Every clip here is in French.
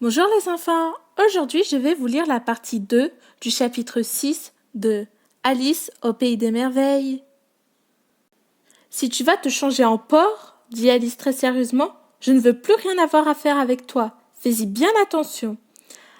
Bonjour les enfants, aujourd'hui je vais vous lire la partie 2 du chapitre 6 de Alice au pays des merveilles. Si tu vas te changer en porc, dit Alice très sérieusement, je ne veux plus rien avoir à faire avec toi, fais-y bien attention.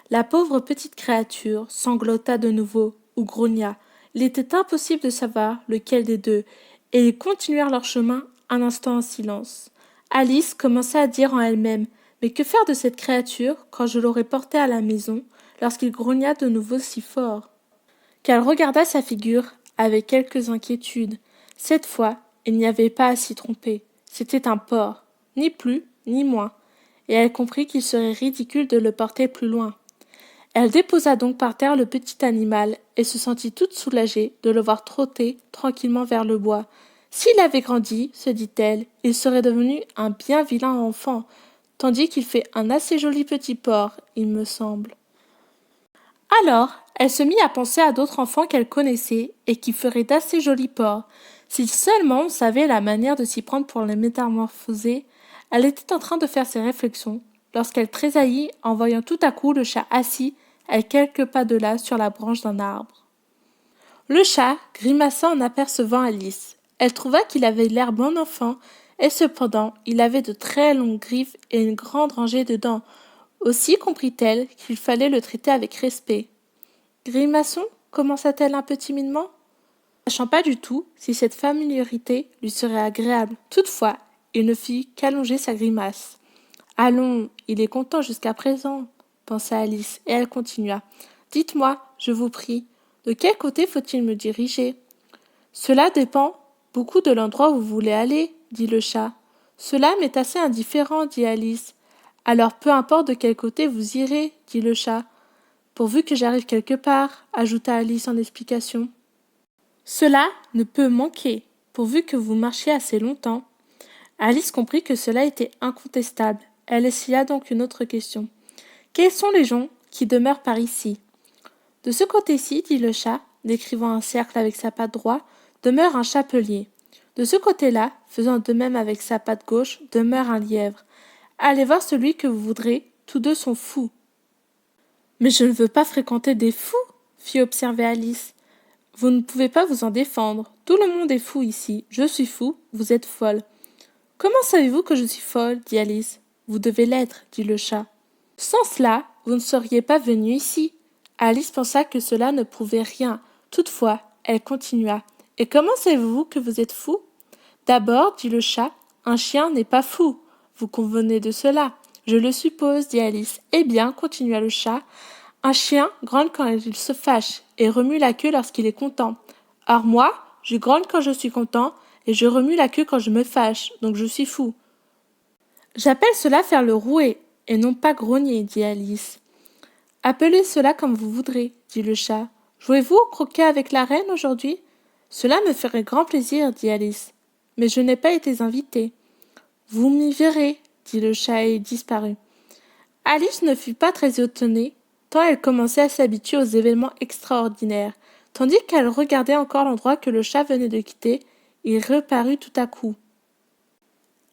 La pauvre petite créature sanglota de nouveau ou grogna. Il était impossible de savoir lequel des deux, et ils continuèrent leur chemin un instant en silence. Alice commença à dire en elle-même: mais que faire de cette créature quand je l'aurai portée à la maison, lorsqu'il grogna de nouveau si fort? Qu'elle regarda sa figure avec quelques inquiétudes. Cette fois, il n'y avait pas à s'y tromper. C'était un porc, ni plus ni moins, et elle comprit qu'il serait ridicule de le porter plus loin. Elle déposa donc par terre le petit animal et se sentit toute soulagée de le voir trotter tranquillement vers le bois. S'il avait grandi, se dit-elle, il serait devenu un bien vilain enfant, tandis qu'il fait un assez joli petit porc, il me semble. Alors, elle se mit à penser à d'autres enfants qu'elle connaissait et qui feraient d'assez jolis porcs. Si seulement on savait la manière de s'y prendre pour les métamorphoser, elle était en train de faire ses réflexions lorsqu'elle tressaillit en voyant tout à coup le chat assis à quelques pas de là sur la branche d'un arbre. Le chat grimaça en apercevant Alice. Elle trouva qu'il avait l'air bon enfant, et cependant il avait de très longues griffes et une grande rangée de dents. Aussi comprit-elle qu'il fallait le traiter avec respect. Grimaçon, commença-t-elle un peu timidement, sachant pas du tout si cette familiarité lui serait agréable. Toutefois, il ne fit qu'allonger sa grimace. Allons, il est content jusqu'à présent, pensa Alice, et elle continua. Dites-moi, je vous prie, de quel côté faut-il me diriger? Cela dépend beaucoup de l'endroit où vous voulez aller, dit le chat. Cela m'est assez indifférent, dit Alice. Alors peu importe de quel côté vous irez, dit le chat. Pourvu que j'arrive quelque part, ajouta Alice en explication. Cela ne peut manquer, pourvu que vous marchiez assez longtemps. Alice comprit que cela était incontestable. Elle essaya donc une autre question. Quels sont les gens qui demeurent par ici? De ce côté-ci, dit le chat, décrivant un cercle avec sa patte droite, demeure un chapelier. De ce côté-là, faisant de même avec sa patte gauche, demeure un lièvre. Allez voir celui que vous voudrez, tous deux sont fous. Mais je ne veux pas fréquenter des fous, fit observer Alice. Vous ne pouvez pas vous en défendre. Tout le monde est fou ici. Je suis fou, vous êtes folle. Comment savez-vous que je suis folle, dit Alice. Vous devez l'être, dit le chat. Sans cela, vous ne seriez pas venue ici. Alice pensa que cela ne prouvait rien. Toutefois, elle continua. Et comment savez-vous que vous êtes fou? D'abord, dit le chat, un chien n'est pas fou. Vous convenez de cela? Je le suppose, dit Alice. Eh bien, continua le chat, un chien grogne quand il se fâche et remue la queue lorsqu'il est content. Or moi, je grogne quand je suis content et je remue la queue quand je me fâche, donc je suis fou. J'appelle cela faire le rouet, et non pas grogner, dit Alice. Appelez cela comme vous voudrez, dit le chat. Jouez-vous au croquet avec la reine aujourd'hui? Cela me ferait grand plaisir, dit Alice. Mais je n'ai pas été invitée. Vous m'y verrez, dit le chat et disparut. Alice ne fut pas très étonnée, tant elle commençait à s'habituer aux événements extraordinaires. Tandis qu'elle regardait encore l'endroit que le chat venait de quitter, il reparut tout à coup.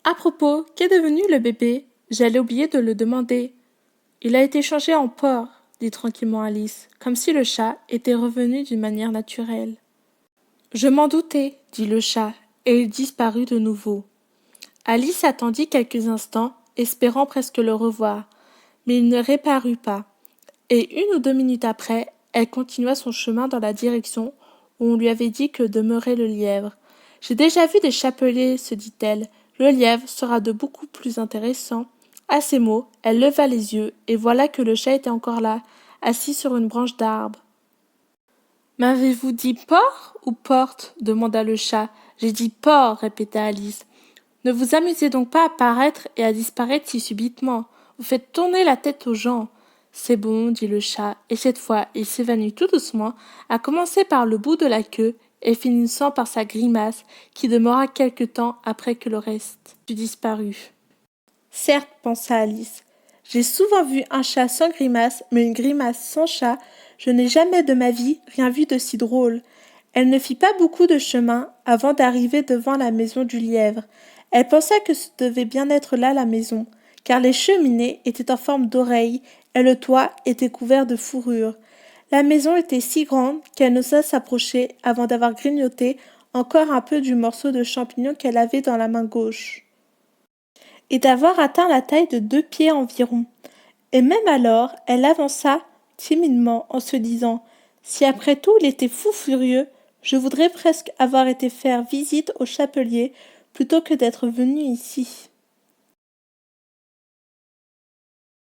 À propos, qu'est devenu le bébé? J'allais oublier de le demander. Il a été changé en porc, dit tranquillement Alice, comme si le chat était revenu d'une manière naturelle. Je m'en doutais, dit le chat, et il disparut de nouveau. Alice attendit quelques instants, espérant presque le revoir, mais il ne réparut pas, et 1 ou 2 minutes après, elle continua son chemin dans la direction où on lui avait dit que demeurait le lièvre. J'ai déjà vu des chapeliers, se dit-elle, le lièvre sera de beaucoup plus intéressant. À ces mots, elle leva les yeux, et voilà que le chat était encore là, assis sur une branche d'arbre. M'avez-vous dit porc ou porte? Demanda le chat. J'ai dit porc, répéta Alice. Ne vous amusez donc pas à paraître et à disparaître si subitement. Vous faites tourner la tête aux gens. C'est bon, dit le chat, et cette fois il s'évanouit tout doucement, à commencer par le bout de la queue et finissant par sa grimace, qui demeura quelque temps après que le reste eut disparu. Certes, pensa Alice, j'ai souvent vu un chat sans grimace, mais une grimace sans chat, je n'ai jamais de ma vie rien vu de si drôle. Elle ne fit pas beaucoup de chemin avant d'arriver devant la maison du lièvre. Elle pensa que ce devait bien être là la maison, car les cheminées étaient en forme d'oreilles et le toit était couvert de fourrure. La maison était si grande qu'elle n'osa s'approcher avant d'avoir grignoté encore un peu du morceau de champignon qu'elle avait dans la main gauche, et d'avoir atteint la taille de 2 pieds environ. Et même alors, elle avança timidement en se disant « Si après tout il était fou furieux, je voudrais presque avoir été faire visite au chapelier plutôt que d'être venue ici. »